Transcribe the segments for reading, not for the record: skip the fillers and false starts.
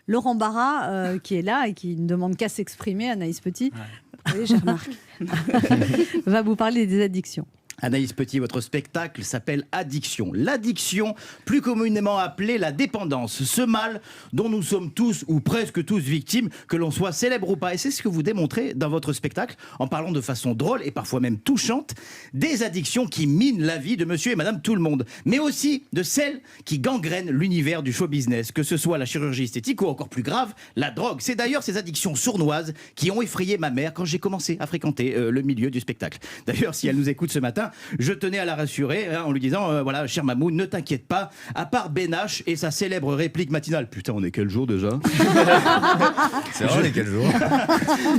Laurent Barra qui est là et qui ne demande qu'à s'exprimer, Anaïs Petit. Oui, j'ai remarqué. Va vous parler des addictions. Anaïs Petit, votre spectacle s'appelle Addiction. L'addiction, plus communément appelée la dépendance. Ce mal dont nous sommes tous, ou presque tous, victimes, que l'on soit célèbre ou pas. Et c'est ce que vous démontrez dans votre spectacle, en parlant de façon drôle et parfois même touchante, des addictions qui minent la vie de monsieur et madame tout le monde. Mais aussi de celles qui gangrènent l'univers du show business, que ce soit la chirurgie esthétique ou encore plus grave, la drogue. C'est d'ailleurs ces addictions sournoises qui ont effrayé ma mère quand j'ai commencé à fréquenter le milieu du spectacle. D'ailleurs, si elle nous écoute ce matin, je tenais à la rassurer en lui disant voilà, cher Mamou, ne t'inquiète pas, à part Ben H et sa célèbre réplique matinale. Putain, on est quel jour déjà? C'est vrai, on est quel jour?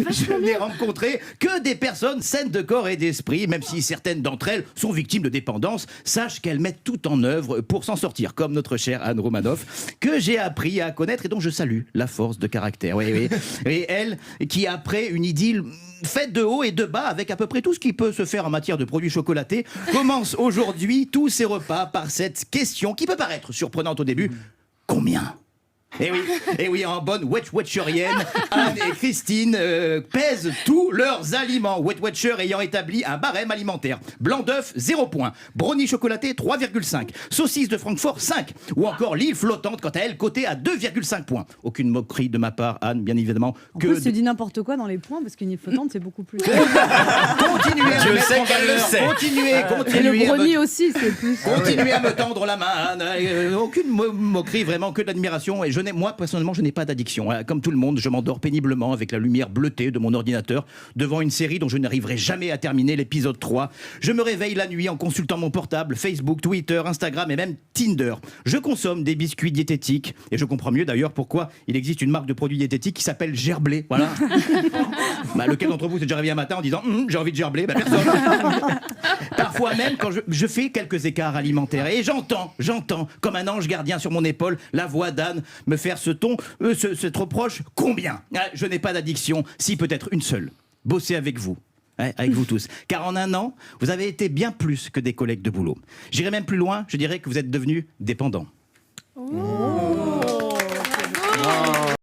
Je n'ai rencontré que des personnes saines de corps et d'esprit, même si certaines d'entre elles sont victimes de dépendance. Sache qu'elles mettent tout en œuvre pour s'en sortir, comme notre chère Anne Romanoff, que j'ai appris à connaître et dont je salue la force de caractère. Oui, oui. Et elle, qui après une idylle faite de haut et de bas, avec à peu près tout ce qui peut se faire en matière de produits chocolatés, commence aujourd'hui tous ses repas par cette question qui peut paraître surprenante au début. Combien ? Et oui, en bonne Wet-Watcherienne, Anne et Christine pèsent tous leurs aliments. Wet-Watcher ayant établi un barème alimentaire. Blanc d'œuf, 0 point. Brownie chocolaté, 3,5. Saucisse de Francfort, 5. Ou encore l'île flottante, quant à elle, cotée à 2,5 points. Aucune moquerie de ma part, Anne, bien évidemment. En plus, tu dis n'importe quoi dans les points, parce qu'une île flottante, c'est beaucoup plus... Continuez à Je me mettre sais en qu'elle le valeur. sait. Continuez Et le brownie aussi, c'est plus... Continuez à me tendre la main, Anne. Aucune moquerie, vraiment que de l'admiration. Et moi, personnellement, je n'ai pas d'addiction. Comme tout le monde, je m'endors péniblement avec la lumière bleutée de mon ordinateur devant une série dont je n'arriverai jamais à terminer l'épisode 3. Je me réveille la nuit en consultant mon portable, Facebook, Twitter, Instagram et même Tinder. Je consomme des biscuits diététiques et je comprends mieux d'ailleurs pourquoi il existe une marque de produits diététiques qui s'appelle Gerblé. Voilà. Lequel d'entre vous s'est déjà réveillé un matin en disant j'ai envie de gerblé? Personne. Parfois même quand je fais quelques écarts alimentaires et j'entends comme un ange gardien sur mon épaule la voix d'Anne me faire cette reproche. Combien? Je n'ai pas d'addiction, si peut-être une seule. Bosser avec vous. Avec vous tous. Car en un an, vous avez été bien plus que des collègues de boulot. J'irai même plus loin, je dirais que vous êtes devenus dépendants.